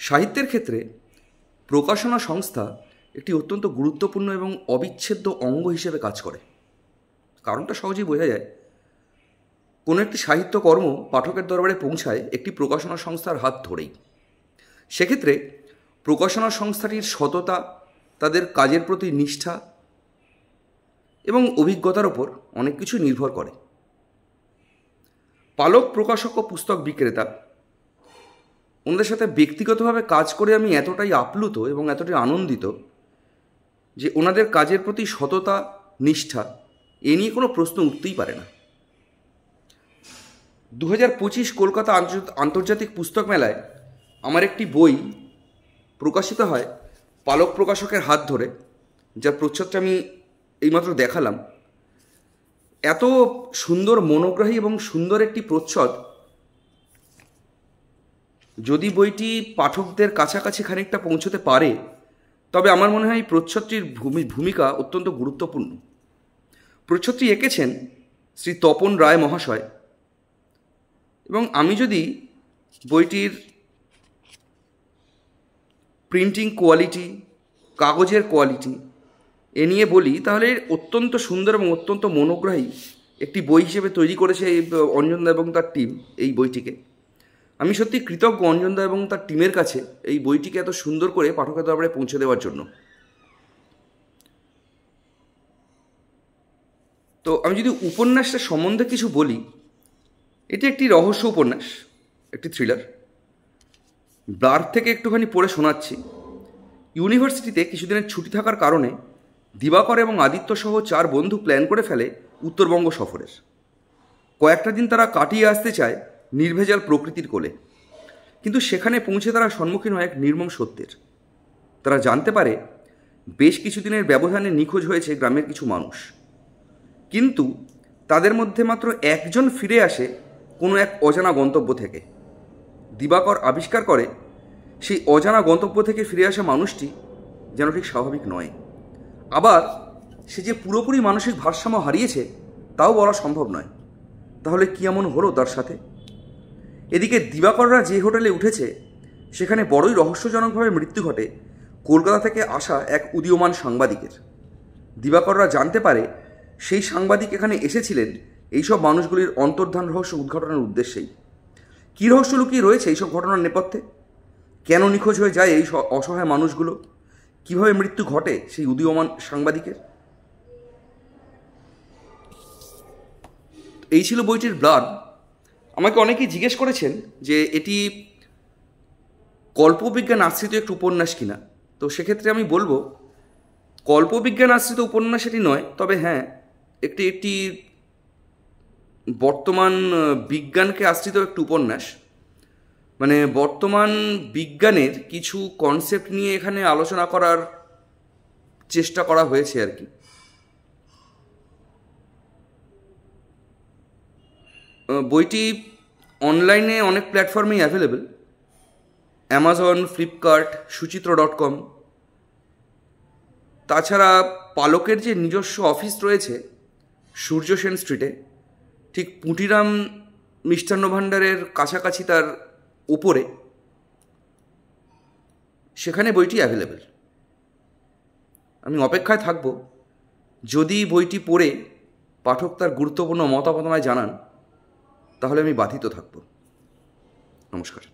সাহিত্যের ক্ষেত্রে প্রকাশনা সংস্থা একটি অত্যন্ত গুরুত্বপূর্ণ এবং অবিচ্ছেদ্য অঙ্গ হিসেবে কাজ করে। কারণটা সহজেই বোঝা যায়। কোনো একটি সাহিত্যকর্ম পাঠকের দরবারে পৌঁছায় একটি প্রকাশনা সংস্থার হাত ধরেই। সেক্ষেত্রে প্রকাশনা সংস্থাটির সততা, তাদের কাজের প্রতি নিষ্ঠাা এবং অভিজ্ঞতার ওপর অনেক কিছু নির্ভর করে। পালক প্রকাশক ও পুস্তক বিক্রেতা ওনাদের সাথে ব্যক্তিগতভাবে কাজ করে আমি এতটাই আপ্লুত এবং এতটাই আনন্দিত যে ওনাদের কাজের প্রতি সততা, নিষ্ঠা এ নিয়ে কোনো প্রশ্ন উঠতেই পারে না। 2025 কলকাতা আন্তর্জাতিক পুস্তক মেলায় আমার একটি বই প্রকাশিত হয় পালক প্রকাশকের হাত ধরে, যার প্রচ্ছদটা আমি এইমাত্র দেখালাম। এত সুন্দর, মনোগ্রাহী এবং সুন্দর একটি প্রচ্ছদ, যদি বইটি পাঠকদের কাছাকাছি খানিকটা পৌঁছতে পারে তবে আমার মনে হয় এই প্রচ্ছদটির ভূমিকা অত্যন্ত গুরুত্বপূর্ণ। প্রচ্ছদটি এঁকেছেন শ্রী তপন রায় মহাশয়, এবং আমি যদি বইটির প্রিন্টিং কোয়ালিটি, কাগজের কোয়ালিটি এ নিয়ে বলি তাহলে অত্যন্ত সুন্দর এবং অত্যন্ত মনোগ্রাহী একটি বই হিসেবে তৈরি করেছে এই অঞ্জনদা এবং তার টিম এই বইটিকে। আমি সত্যি কৃতজ্ঞ অঞ্জনদা এবং তার টিমের কাছে এই বইটিকে এত সুন্দর করে পাঠকের দরবারে পৌঁছে দেওয়ার জন্য। তো আমি যদি উপন্যাসটা সম্বন্ধে কিছু বলি, এটি একটি রহস্য উপন্যাস, একটি থ্রিলার। ব্লার থেকে একটুখানি পড়ে শোনাচ্ছি। ইউনিভার্সিটিতে কিছুদিনের ছুটি থাকার কারণে দিবাকর এবং আদিত্য সহ 4 বন্ধু প্ল্যান করে ফেলে উত্তরবঙ্গ সফরের। কয়েকটা দিন তারা কাটিয়ে আসতে চায় নির্ভেজাল প্রকৃতির কোলে, কিন্তু সেখানে পৌঁছে তারা সম্মুখীন হয় এক নির্মম সত্যের। তারা জানতে পারে বেশ কিছুদিনের ব্যবধানে নিখোঁজ হয়েছে গ্রামের কিছু মানুষ, কিন্তু তাদের মধ্যে মাত্র একজন ফিরে আসে কোনো এক অজানা গন্তব্য থেকে। দিবাকর আবিষ্কার করে সেই অজানা গন্তব্য থেকে ফিরে আসা মানুষটি যেন ঠিক স্বাভাবিক নয়। আবার সে যে পুরোপুরি মানসিক ভারসাম্য হারিয়েছে তাও বলা সম্ভব নয়। তাহলে কি এমন হলো তার সাথে? এদিকে দিবাকররা যে হোটেলে উঠেছে সেখানে বড়ই রহস্যজনকভাবে মৃত্যু ঘটে কলকাতা থেকে আসা এক উদীয়মান সাংবাদিকের। দিবাকররা জানতে পারে সেই সাংবাদিক এখানে এসেছিলেন এইসব মানুষগুলির অন্তর্ধান রহস্য উদ্ঘাটনের উদ্দেশ্যেই। কী রহস্য লুকিয়ে রয়েছে এইসব ঘটনার নেপথ্যে? কেন নিখোঁজ হয়ে যায় এই অসহায় মানুষগুলো? কীভাবে মৃত্যু ঘটে সেই উদীয়মান সাংবাদিকের? এই ছিল বইটির ব্লাড। আমাকে অনেকেই জিজ্ঞেস করেছেন যে এটি কল্পবিজ্ঞান আশ্রিত একটি উপন্যাস কিনা। তো সেক্ষেত্রে আমি বলবো কল্পবিজ্ঞান আশ্রিত উপন্যাস এটি নয়, তবে হ্যাঁ একটি বর্তমান বিজ্ঞানকে আশ্রিত একটি উপন্যাস। মানে বর্তমান বিজ্ঞানের কিছু কনসেপ্ট নিয়ে এখানে আলোচনা করার চেষ্টা করা হয়েছে আর কি। বইটি অনলাইনে অনেক প্ল্যাটফর্মেই অ্যাভেলেবেল। অ্যামাজন, ফ্লিপকার্ট, সুচিত্র.com। তাছাড়া পালকের যে নিজস্ব অফিস রয়েছে সূর্য সেন স্ট্রিটে, ঠিক পুঁটিরাম মিষ্টান্ন ভাণ্ডারের কাছাকাছি তার উপরে, সেখানে বইটি অ্যাভেলেবেল। আমি অপেক্ষায় থাকব, যদি বইটি পড়ে পাঠক তার গুরুত্বপূর্ণ মতামত আমায় জানান তাহলে আমি বাধিত থাকব। নমস্কার।